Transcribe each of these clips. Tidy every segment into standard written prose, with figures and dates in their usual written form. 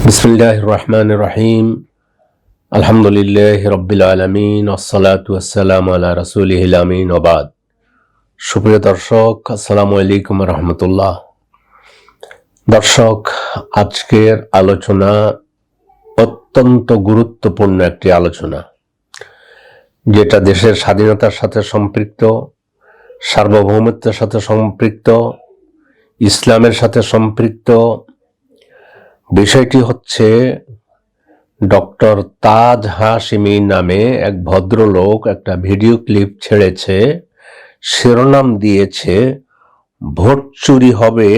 বিসমিল্লাহির রহমানির রহিম। আলহামদুলিল্লাহি রাব্বিল আলামিন ওয়াসসালাতু ওয়াসসালামু আলা রাসূলিহিল আমিন ওয়া বাদ। সুপ্রিয় দর্শক, আসসালামু আলাইকুম ওয়া রাহমাতুল্লাহ। দর্শক, আজকের আলোচনা অত্যন্ত গুরুত্বপূর্ণ একটি আলোচনা, যেটা দেশের স্বাধীনতার সাথে সম্পৃক্ত, সার্বভৌমত্বের সাথে সম্পৃক্ত, ইসলামের সাথে সম্পৃক্ত। বিষয়টি হচ্ছে ডক্টর তাজ হাশিমি নামে এক ভদ্রলোক একটা ভিডিও ক্লিপ ছেড়েছে, শিরোনাম দিয়েছে ভোট চুরি হবে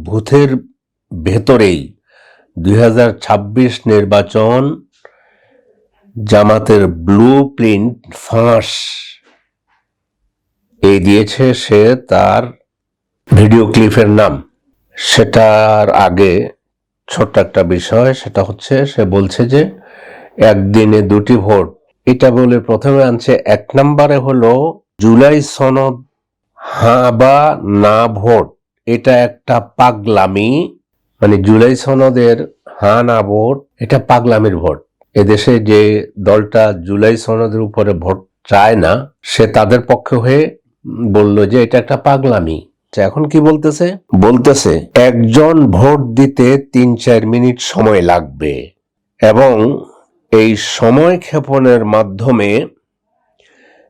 ভূতের ভেতরেই, 2026 নির্বাচন জামাতের ব্লু প্রিন্ট ফাঁস। এই দিয়েছে সে তার ভিডিও ক্লিপের নাম। সেটার আগে ছোট্ট একটা বিষয়, সেটা হচ্ছে সে বলছে যে একদিনে দুটি ভোট, এটা বলে প্রথমে আনছে 1 নম্বরে হলো জুলাই সনদ হ্যাঁ বা না ভোট। এটা একটা পাগলামি, মানে জুলাই সনদের হ্যাঁ না ভোট এটা পাগলামির ভোট। এদেশে যে দলটা জুলাই সনদের উপরে ভোট চায় না, সে তাদের পক্ষে হয়ে বলল যে এটা একটা পাগলামি। এখন কি বলতেছে একজন ভোট দিতে 3-4 মিনিট সময় লাগবে এবং এই সময় ক্ষেপণের মাধ্যমে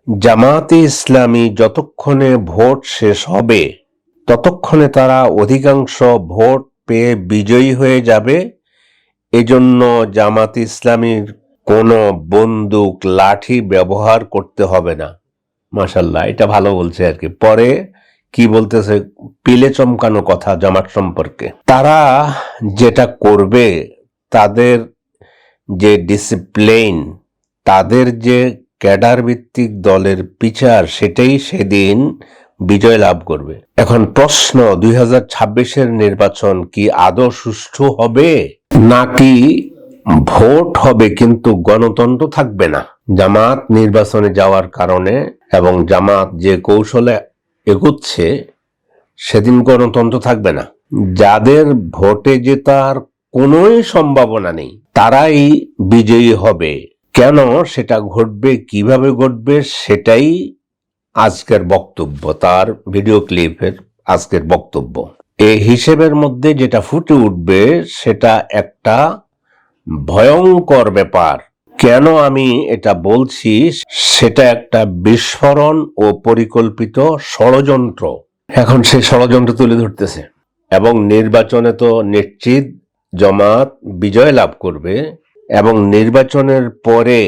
জামাতে ইসলামী যতক্ষণে ভোট শেষ হবে ততক্ষণে তারা অধিকাংশ ভোট পেয়ে বিজয়ী হয়ে যাবে। এজন্য জামাতে ইসলামীর কোনো বন্দুক লাঠি ব্যবহার করতে হবে না। মাশাআল্লাহ, এটা ভালো বলছে আর কি। পরে কি বলতেছে, পিলে চমকানো কথা জামাত সম্পর্কে। তারা যেটা করবে, তাদের যে ডিসিপ্লিন, তাদের যে ক্যাডার ভিত্তিক দলের বিচার, সেটাই সেদিন বিজয় লাভ করবে। এখন প্রশ্ন, 2026-এর নির্বাচন কি আদৌ সুষ্ঠু হবে নাকি ভোট হবে কিন্তু গণতন্ত্র থাকবে না? জামাত নির্বাচনে যাওয়ার কারণে এবং জামাত যে কৌশলে এগুচ্ছে, সেদিন গণতন্ত্র থাকবে না। যাদের ভোটে জেতার কোনোই সম্ভাবনা নেই তারাই বিজয়ী হবে। কেন সেটা ঘটবে, কিভাবে ঘটবে, সেটাই আজকের বক্তব্য, তার ভিডিও ক্লিপের আজকের বক্তব্য। এই হিসেবের মধ্যে যেটা ফুটে উঠবে সেটা একটা ভয়ঙ্কর ব্যাপার। কেন আমি এটা বলছি, সেটা একটা বিস্ফোরণ ও পরিকল্পিত ষড়যন্ত্র। এখন সেই ষড়যন্ত্র তুলে ধরতেছে এবং নির্বাচনে তো নিশ্চিত জামাত বিজয় লাভ করবে এবং নির্বাচনের পরে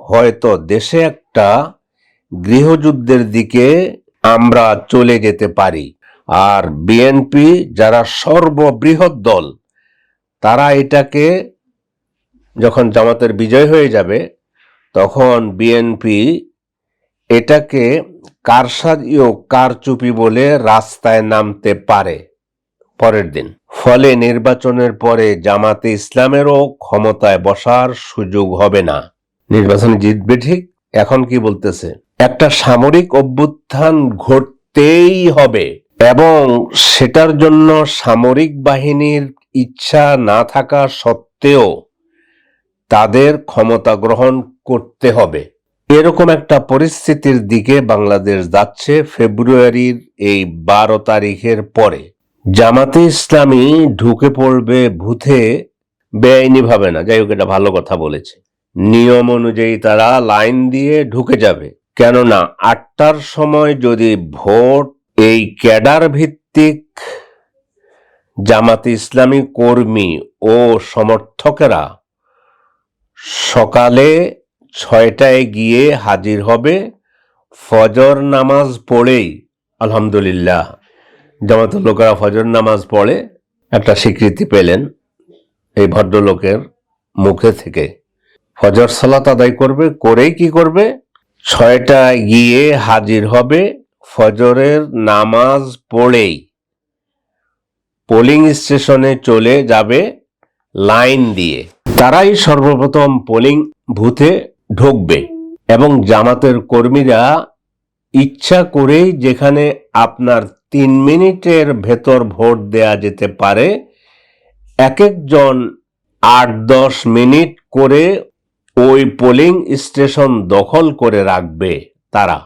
হয়তো দেশে একটা গৃহযুদ্ধের দিকে আমরা চলে যেতে পারি। আর বিএনপি, যারা সর্ববৃহৎ দল, তারা এটাকে, যখন জামাতের বিজয় হয়ে যাবে তখন বিএনপি এটাকে কারসাজি ও কারচুপি বলে রাস্তায় নামতে পারে পরের দিন। ফলে নির্বাচনের পরে জামাতে ইসলামেরও ক্ষমতায় বসার সুযোগ হবে না। নির্বাচন জিতবে ঠিক। এখন কি বলতেছে, একটা সামরিক অভ্যুত্থান ঘটতেই হবে এবং সেটার জন্য সামরিক বাহিনীর ইচ্ছা না থাকা সত্ত্বেও তাদের ক্ষমতা গ্রহণ করতে হবে। এরকম একটা পরিস্থিতির দিকে বাংলাদেশ যাচ্ছে ফেব্রুয়ারির এই 12 তারিখের পরে। জামাতে ইসলামী ঢুকে পড়বে ভূতে বেআইনি ভাবে না, যাই হোক এটা ভালো কথা বলেছে। নিয়ম অনুযায়ী তারা লাইন দিয়ে ঢুকে যাবে। কেননা 8টার সময় যদি ভোট, এই ক্যাডার ভিত্তিক জামাতে ইসলামী কর্মী ও সমর্থকেরা সকালে 6টায় গিয়ে হাজির হবে। ফজর নামাজ পড়েই, আলহামদুলিল্লাহ, জামাতের লোকেরা ফজর নামাজ পড়ে একটা স্বীকৃতি পেলেন এই ভদ্রলোকের মুখে থেকে। ফজর সালাত আদায় করবে, করেই কি করবে, 6টায় গিয়ে হাজির হবে। ফজরের নামাজ পড়েই পোলিং স্টেশনে চলে যাবে লাইন দিয়ে। তারাই সর্বপ্রথম পোলিং বুথে ঢুকবে এবং জামাতের কর্মীরা ইচ্ছা করেই, যেখানে আপনার 3 মিনিটের ভেতর ভোট দেয়া যেতে পারে, এক একজন 8-10 মিনিট করে ওই পোলিং স্টেশন দখল করে রাখবে তারা।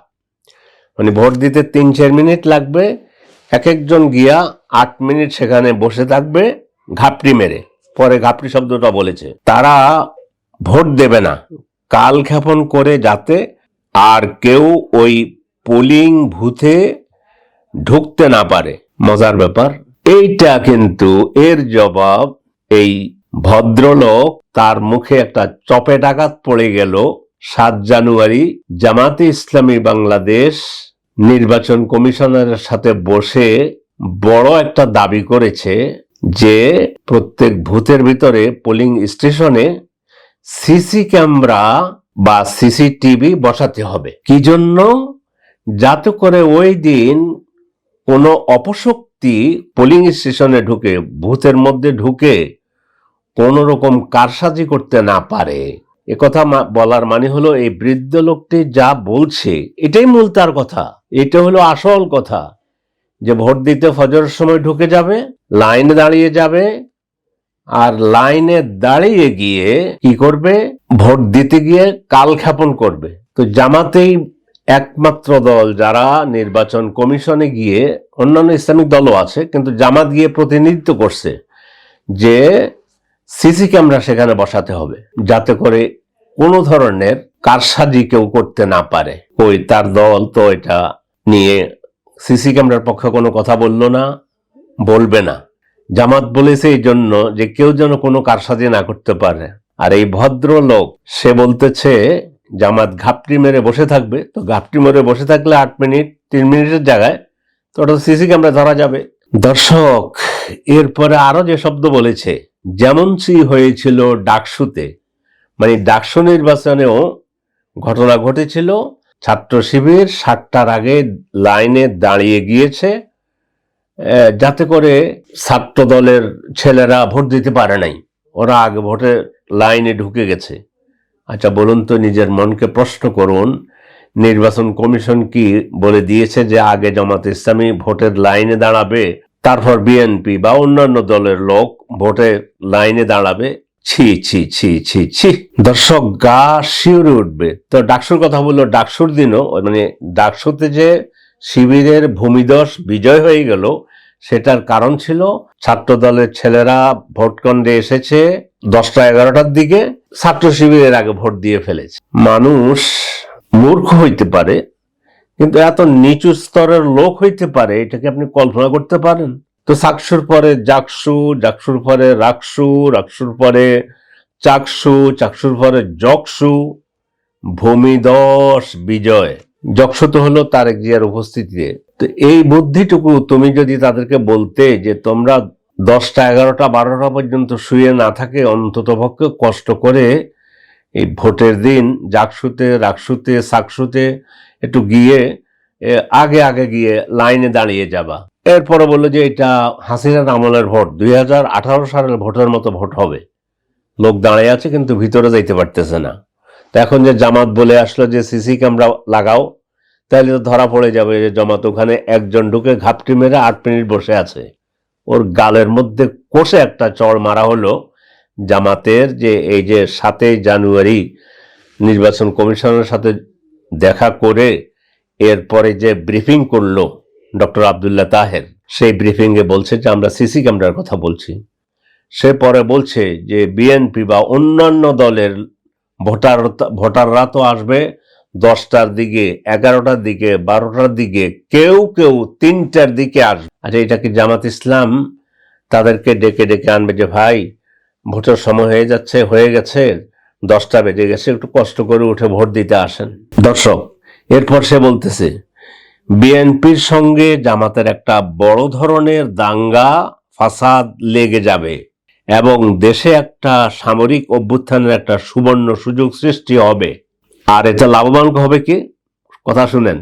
মানে ভোট দিতে 3-4 মিনিট লাগবে, এক একজন গিয়া 8 মিনিট সেখানে বসে থাকবে ঘাপটি মেরে। পরে ঘাপটি শব্দটা বলেছে, তারা ভোট দেবে না কালক্ষেপণ করে, যাতে আর কেউ ওই পোলিং বুথে ঢুকতে না পারে। মজার ব্যাপার এইটা, কিন্তু এর জবাব এই ভদ্রলোক, তার মুখে একটা চপেটাঘাত পড়ে গেল 7 জানুয়ারি জামাতে ইসলামী বাংলাদেশ নির্বাচন কমিশনারের সাথে বসে বড় একটা দাবি করেছে যে প্রত্যেক বুথের ভিতরে পোলিং স্টেশনে সিসি ক্যামেরা বা সিসিটিভি বসাতে হবে। কি জন্য? যাতে করে ওই দিন কোনো অপশক্তি পোলিং স্টেশনে ঢুকে, বুথের মধ্যে ঢুকে কোন রকম কারসাজি করতে না পারে। একথা বলার মানে হলো এই বৃদ্ধ লোকটি যা বলছে এটাই মূল তার কথা, এটা হলো আসল কথা, যে ভোট দিতে ফজরের সময় ঢুকে যাবে, লাইনে দাঁড়িয়ে যাবে, আর লাইনে দাঁড়িয়ে গিয়ে কি করবে? ভোট দিতে গিয়ে কালক্ষেপণ করবে। তো জামাতেই একমাত্র দল যারা নির্বাচন কমিশনে গিয়ে, অন্যান্য ইসলামিক দলও আছে, কিন্তু জামাত গিয়ে প্রতিনিধিত্ব করছে যে সিসি ক্যামেরা সেখানে বসাতে হবে, যাতে করে কোনো ধরনের কারসাজি কেউ করতে না পারে। ওই তার দল তো এটা নিয়ে সিসি ক্যামেরার পক্ষে কোনো কথা বললো না, বলবে না। জামাত বলেছে এই জন্য যে কেউ যেন কোনো কারসাজি না করতে পারে। আর এই ভদ্রলোক সে বলতেছে জামাত ঘাপটি মেরে বসে থাকবে। তো ঘাপটি মেরে বসে থাকলে 8 মিনিট 3 মিনিটের জায়গায় তো ওটা সিসি ক্যামেরা ধরা যাবে। দর্শক, এরপরে আরো যে শব্দ বলেছে, যেমনটি হয়েছিল ডাকসুতে, মানে ডাকসু নির্বাচনেও ঘটনা ঘটেছিল, ছাত্র শিবির 7টার আগে লাইনে দাঁড়িয়ে গিয়েছে যাতে করে ছাত্র দলের ছেলেরা ভোট দিতে পারে নাই, ওরা আগে ভোটের লাইনে ঢুকে গেছে। আচ্ছা বলুন তো, নিজের মনকে প্রশ্ন করুন, নির্বাচন কমিশন কি বলে দিয়েছে যে আগে জামাতে ইসলামী ভোটের লাইনে দাঁড়াবে, তারপর বিএনপি বা অন্যান্য দলের লোক ভোটের লাইনে দাঁড়াবে? ছি ছি ছি ছি ছি। দর্শক, গা শিউরে উঠবে। তো ডাকসুর কথা বললো, ডাকসুর দিনও মানে ডাকসুতে যে শিবিরের ভূমিধস বিজয় হয়ে গেল, সেটার কারণ ছিল ছাত্র দলের ছেলেরা ভোট কেন্দ্রে এসেছে 10টা-11টার দিকে, ছাত্র শিবিরের আগে ভোট দিয়ে ফেলেছে। মানুষ মূর্খ হইতে পারে, কিন্তু এত নিচু স্তরের লোক হইতে পারে, এটাকে আপনি কল্পনা করতে পারেন? তো চাকসুর পরে জাকসু, জাকসুর পরে রাকসু, রাকসুর পরে চাকসু, চাকসুর পরে জকসু, ভূমিধস বিজয়। জকসু তো হলো তারেক জিয়ার উপস্থিতিতে। তো এই বুদ্ধিটুকু তুমি যদি তাদেরকে বলতে যে তোমরা 10টা, 11টা, 12টা পর্যন্ত শুয়ে না থাকে, অন্তত পক্ষে কষ্ট করে এই ভোটের দিন জাকসুতে, রাকসুতে, সাকসুতে একটু গিয়ে আগে আগে গিয়ে লাইনে দাঁড়িয়ে যাবা। এরপরে বললো যে এটা হাসিনার আমলের ভোট, 2018 সালের ভোটের মতো ভোট হবে। লোক দাঁড়িয়ে আছে কিন্তু ভিতরে যাইতে পারতেছে না। তো এখন যে জামাত বলে আসলো যে সিসি ক্যামেরা লাগাও, তাহলে তো ধরা পড়ে যাবে যে জামাত ওখানে একজন ঢুকে ঘাপটি মেরে 8 মিনিট বসে আছে। ওর গালের মধ্যে কষে একটা চড় মারা হলো। জামাতের যে এই যে 7 জানুয়ারি নির্বাচন কমিশনের সাথে দেখা করে এরপরে যে ব্রিফিং করলো ডক্টর আব্দুল্লাহ তাহের, সেই ব্রিফিং এ বলছে যে আমরা সিসি ক্যামেরার কথা বলছি। সে পরে বলছে যে বিএনপি বা অন্যান্য দলের ভোটাররা তো আসবে 10টার দিকে, 11টার দিকে, 12টার দিকে, কেউ কেউ 3টার দিকে আসবে। আচ্ছা, এটা কি জামাত ইসলাম তাদেরকে ডেকে ডেকে আনবে যে ভাই ভোটের সময় হয়ে গেছে 10টা বেজে গেছে, একটু কষ্ট করে উঠে ভোট দিতে আসেন? দর্শক, এরপর সে বলতেছে বিএনপির সঙ্গে জামাতের একটা বড় ধরনের দাঙ্গা ফাসাদ লেগে যাবে এবং দেশে একটা সামরিক অভ্যুত্থানের একটা সুবর্ণ সুযোগ সৃষ্টি হবে। আর এটা লাভবান হবে কি? কথা শুনেন,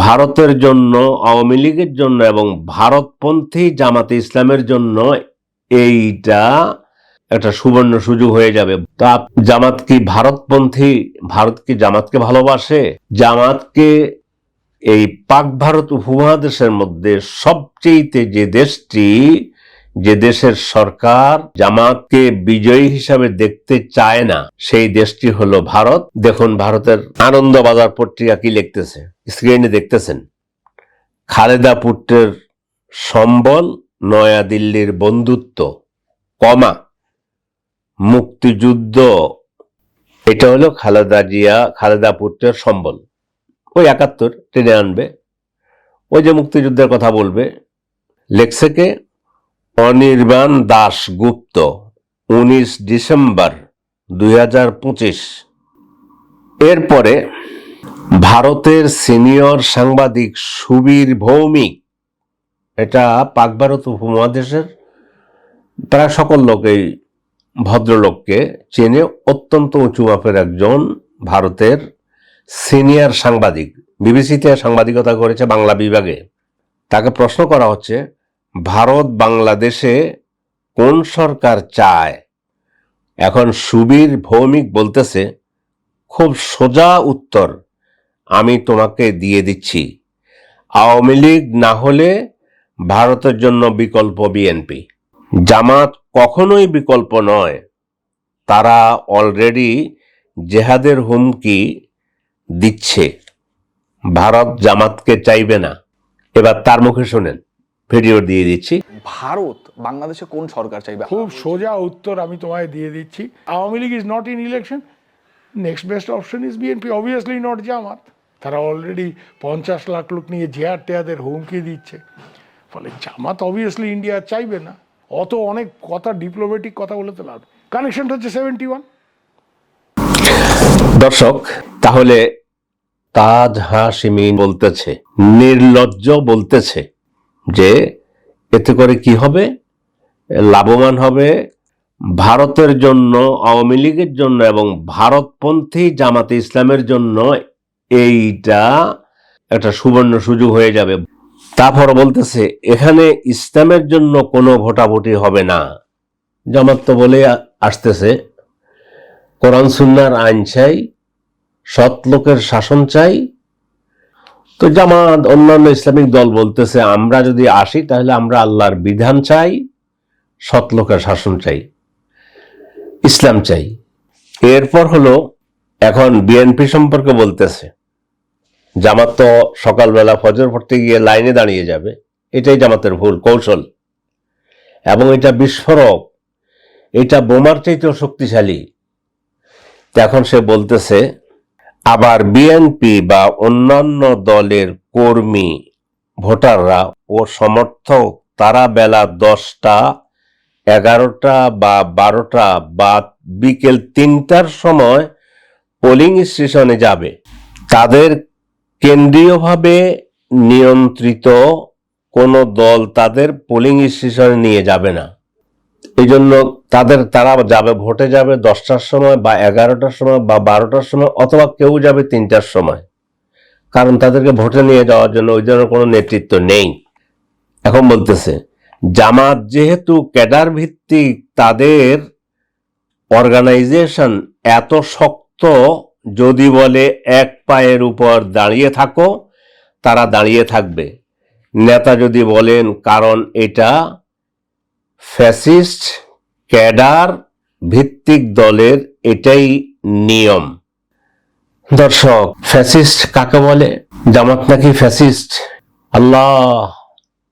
ভারতের জন্য, আওয়ামী লীগের জন্য এবং ভারতপন্থী জামাতে ইসলামের জন্য এইটা একটা সুবর্ণ সুযোগ হয়ে যাবে। তা জামাত কি ভারতপন্থী? ভারত কি জামাতকে ভালোবাসে? জামাতকে এই পাক ভারত উপমহাদেশের মধ্যে সবচেয়ে যে দেশটি যে দেশের সরকার জামাতকে বিজয়ী হিসাবে দেখতে চায় না, সেই দেশটি হলো ভারত। দেখুন ভারতের আনন্দবাজার পত্রিকা কি লিখতেছে, স্ক্রিনে দেখতেছেন। খালেদা পুত্রের সম্বল নয়াদিল্লির বন্ধুত্ব, কমা মুক্তিযুদ্ধ, এটা হলো খালেদা পুত্রের সম্বল। ওই 71 টেনে আনবে, ওই যে মুক্তিযুদ্ধের কথা বলবে। লেখছে কে? অনির্বাণ দাশগুপ্ত, 19 ডিসেম্বর 2025। এরপরে ভারতের সিনিয়র সাংবাদিক সুবীর ভৌমিক, এটা পাক ভারত উপমহাদেশের প্রায় সকল লোকেই ভদ্রলোককে চেনে, অত্যন্ত উঁচু মাপের একজন ভারতের সিনিয়র সাংবাদিক, বিবিসিতে সাংবাদিকতা করেছে বাংলা বিভাগে। তাকে প্রশ্ন করা হচ্ছে, ভারত বাংলাদেশে কোন সরকার চায়? এখন সুবীর ভৌমিক বলতেছে, খুব সোজা উত্তর আমি তোমাকে দিয়ে দিচ্ছি, আওয়ামী লীগ না হলে ভারতের জন্য বিকল্প বিএনপি। জামাত কখনোই বিকল্প নয়, তারা অলরেডি জেহাদের হুমকি দিচ্ছে। ভারত জামাতকে চাইবে না। এবার তার মুখে শোনেন, ভিডিও দিয়ে দিচ্ছি। ভারত বাংলাদেশে কোন সরকার চাইবে? খুব সোজা উত্তর আমি তোমায় দিয়ে দিচ্ছি, Awami League is not in election, next best option is BNP, obviously not Jamaat. তারা অলরেডি 50 লাখ লোক নিয়ে জেহাদ টেহাদের হুমকি দিচ্ছে, ফলে জামাত অবভিয়াসলি ইন্ডিয়া চাইবে না। অত অনেক কথা, ডিপ্লোম্যাটিক কথা বলে তো লাভ, কানেকশনটা হচ্ছে 71। দর্শক, তাহলে তাজ হাশিমি বলতেছে, নির্লজ্জ বলতেছে যে এতে করে কি হবে? লাভবান হবে ভারতের জন্য, আওয়ামী লীগের জন্য এবং ভারতপন্থী জামাতে ইসলামের জন্য এইটা একটা সুবর্ণ সুযোগ হয়ে যাবে। তারপর বলতেছে এখানে ইসলামের জন্য কোনো ভোটাভুটি হবে না। জামাত তো বলে আসতেছে কোরআন সুন্নাহর আইন চাই, সৎ লোকের শাসন চাই। তো জামাত অন্যান্য ইসলামিক দল বলতেছে আমরা যদি আসি তাহলে আমরা আল্লাহর বিধান চাই, সৎ লোকের শাসন চাই, ইসলাম চাই। এরপর হলো এখন বিএনপি সম্পর্কে বলতেছে, জামাত তো সকালবেলা ফজর পড়তে গিয়ে লাইনে দাঁড়িয়ে যাবে, এটাই জামাতের ভুল কৌশল এবং এটা বিস্ফোরক, এটা বোমার চাইতেও শক্তিশালী। এখন সে বলতেছে আবার বিএনপি বা অন্যান্য দলের কর্মী, ভোটাররা ও সমর্থক তারা বেলা 10টা, 11টা বা 12টা বা বিকেল 3টার সময় পোলিং স্টেশনে যাবে। তাদের কেন্দ্রীয়ভাবে নিয়ন্ত্রিত কোনো দল তাদের পোলিং স্টেশনে নিয়ে যাবে না। এই জন্য তারা যাবে, ভোটে যাবে 10টার সময় বা 11টার সময় বা 12টার সময়, অথবা কেউ যাবে 3টার সময়, কারণ তাদেরকে ভোটে নিয়ে যাওয়ার জন্য ওই ধরনের কোনো নেতৃত্ব নেই। এখন বলতেছে জামাত যেহেতু ক্যাডার ভিত্তিক, তাদের অর্গানাইজেশন এত শক্ত, যদি বলে এক পায়ের উপর দাঁড়িয়ে থাকো তারা দাঁড়িয়ে থাকবে। নেতা যদি বলেন, কারণ এটা ফ্যাসিস্ট ক্যাডার ভিত্তিক দলের এটাই নিয়ম। দর্শক, ফ্যাসিস্ট কাকে বলে? জামাত নাকি ফ্যাসিস্ট? আল্লাহ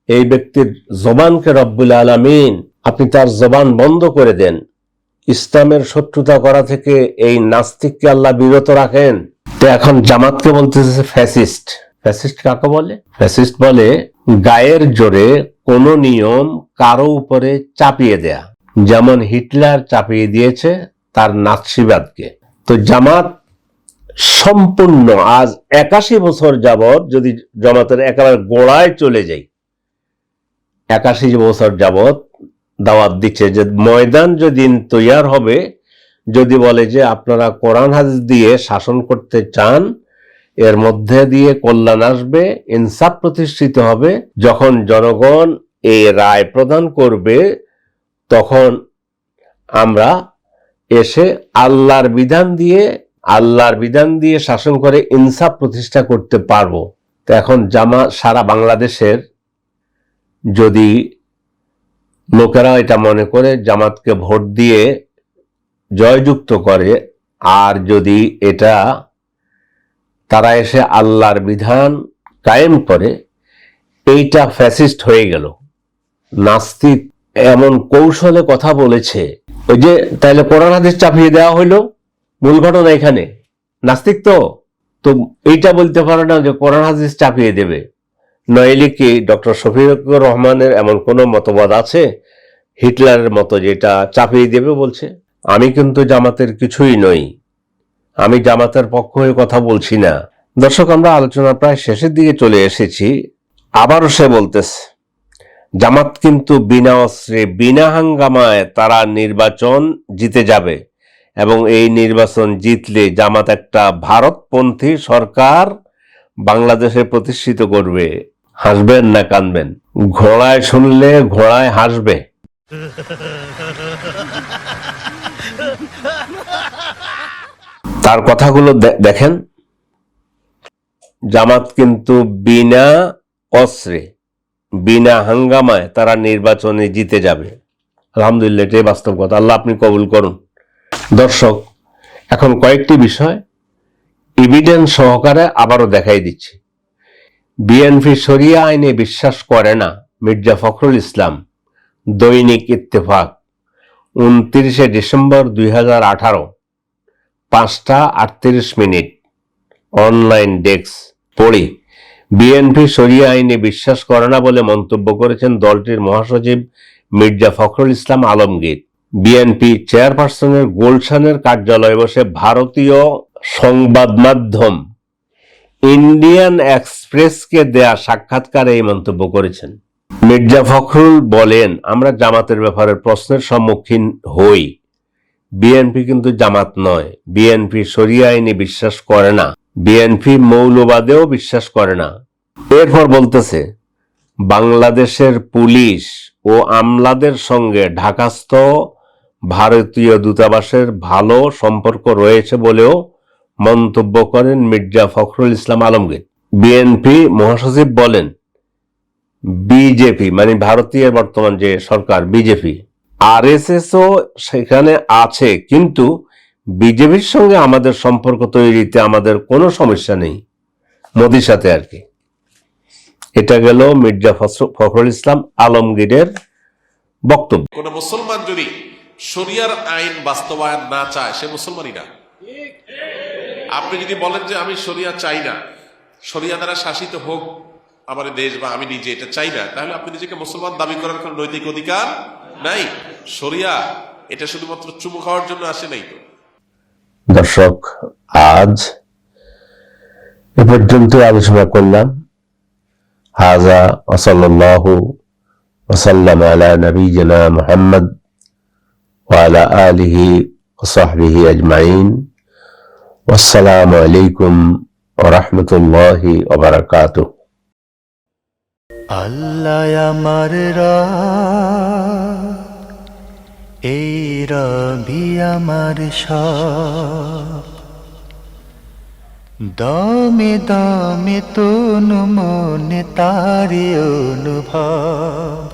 এই ব্যক্তির জবানকে রব্বুল আলামিন আপনি তার জবান বন্ধ করে দেন। ইসলামের শত্রুতা করা থেকে এই নাস্তিককে আল্লাহ বিরত রাখেন। তো এখন জামাতকে বলতেছে ফ্যাসিস্ট। ফ্যাসিস্ট কাকে বলে? ফ্যাসিস্ট বলে গায়ের জোরে কোনো নিয়ম কারো উপরে চাপিয়ে দেয়া, যেমন হিটলার চাপিয়ে দিয়েছে তার নাৎসিবাদকে। তো জামাত সম্পূর্ণ আজ 81 বছর যাবৎ, যদি জামাতের একেবারে গোড়ায় চলে যাই, 81 বছর যাবৎ দাওয়াত দিচ্ছে যে ময়দান যেদিন তৈয়ার হবে, যদি বলে যে আপনারা কোরআন হাদিস দিয়ে শাসন করতে চান, এর মধ্যে দিয়ে কল্যাণ আসবে, ইনসাফ প্রতিষ্ঠিত হবে, যখন জনগণ এই রায় প্রদান করবে তখন আমরা এসে আল্লাহর বিধান দিয়ে শাসন করে ইনসাফ প্রতিষ্ঠা করতে পারবো। তো এখন সারা বাংলাদেশের যদি লোকেরা এটা মনে করে জামাতকে ভোট দিয়ে জয়যুক্ত করে, আর যদি এটা তারা এসে আল্লাহর বিধান কায়েম করে, এইটা ফ্যাসিস্ট হয়ে গেল। নাস্তিক এমন কৌশলে কথা বলেছে, ওই যে তাইলে কোরআন হাদিস চাপিয়ে দেওয়া হইলো, মূল ঘটনা এখানে। নাস্তিক তো এইটা বলতে পারে না যে কোরআন হাদিস চাপিয়ে দেবে। নইলে কি ডক্টর শফিকুর রহমানের এমন কোনো মতবাদ আছে হিটলারের মতো যেটা চাপিয়ে দেবে বলছে? আমি কিন্তু জামাতের কিছুই নই, আমি জামাতের পক্ষ হয়ে কথা বলছি না। দর্শক, আমরা আলোচনা প্রায় শেষের দিকে চলে এসেছি। আবারও সে বলতেছে জামাত কিন্তু বিনা অস্ত্রে বিনা হাঙ্গামায় তারা নির্বাচন জিতে যাবে, এবং এই নির্বাচন জিতলে জামাত একটা ভারতপন্থী সরকার বাংলাদেশে প্রতিষ্ঠিত করবে। হাসবেন না কাঁদবেন? ঘোড়ায় শুনলে ঘোড়ায় হাসবে। তার কথাগুলো দেখেন। জামাত কিন্তু বিনা অস্ত্রে বিনা হাঙ্গামায় তারা নির্বাচনে জিতে যাবে। আলহামদুলিল্লাহ, এটাই বাস্তব কথা। আল্লাহ আপনি কবুল করুন। দর্শক, এখন কয়েকটি বিষয় এভিডেন্স সহকারে আবারও দেখাই দিচ্ছি। বিএনপি শরিয়া আইনে বিশ্বাস করে না, মির্জা ফখরুল ইসলাম। দৈনিক ইত্তেফাক 29 ডিসেম্বর 2018, 5:38। অনলাইন ডেস্ক পড়ি। বিএনপি শরিয়া আইনে বিশ্বাস করে না বলে মন্তব্য করেছেন দলটির মহাসচিব মির্জা ফখরুল ইসলাম আলমগীর। বিএনপি চেয়ারপারসনের গুলশানের কার্যালয়ে বসে ভারতীয় সংবাদ মাধ্যম ইন্ডিয়ান এক্সপ্রেসকে দেয়া সাক্ষাৎকারে এই মন্তব্য করেছেন। মির্জা ফখরুল বলেন, আমরা জামাতের ব্যাপারে প্রশ্নের সম্মুখীন হই। বিএনপি কিন্তু জামাত নয়। বিএনপি শরিয়া আইনে বিশ্বাস করে না। বিএনপি মৌলবাদেও বিশ্বাস করে না। এরপর বলতেছে, বাংলাদেশের পুলিশ ও আমলাদের সঙ্গে ঢাকাস্থ ভারতীয় দূতাবাসের ভালো সম্পর্ক রয়েছে বলেও মন্তব্য করেন মির্জা ফখরুল ইসলাম আলমগীর। বিএনপি মহাসচিব বলেন, বিজেপি মানে ভারতীয় বর্তমান যে সরকার বিজেপি, আরএসএসও সেখানে আছে, কিন্তু বিজেপির সঙ্গে আমাদের সম্পর্ক তৈরিতে আমাদের কোনো সমস্যা নেই, মোদির সাথে আর কি। এটা গেল মির্জা ফখরুল ইসলাম আলমগীরের বক্তব্য। কোন মুসলমান যদি শরিয়ার আইন বাস্তবায়ন না চায়, সে মুসলমানই না। আপনি যদি বলেন যে আমি শরিয়া চাই না, শরিয়া দ্বারা শাসিত হোক আমার দেশ বা আমি নিজে এটা চাই না, তাহলে আপনি নিজেকে মুসলমান দাবি করার কোন নৈতিক অধিকার নাই। শরিয়া এটা শুধুমাত্র চুমু খাওয়ার জন্য আসে নাই তো। দর্শক, আজ এ পর্যন্ত আলোচনা করলাম। হাযা ওয়া সাল্লাল্লাহু ওয়া সাল্লাম আলা নবিয়িনা মুহাম্মদ ওয়া আলা আলিহি ওয়া সাহবিহি আজমাইন। ওয়াসসালামু আলাইকুম ওয়া রাহমাতুল্লাহি ওয়া বারাকাতুহু। আল্লাহ আমার রব, এই রবি আমার সব। দমে দমে তনু মনে তারি অনুভব।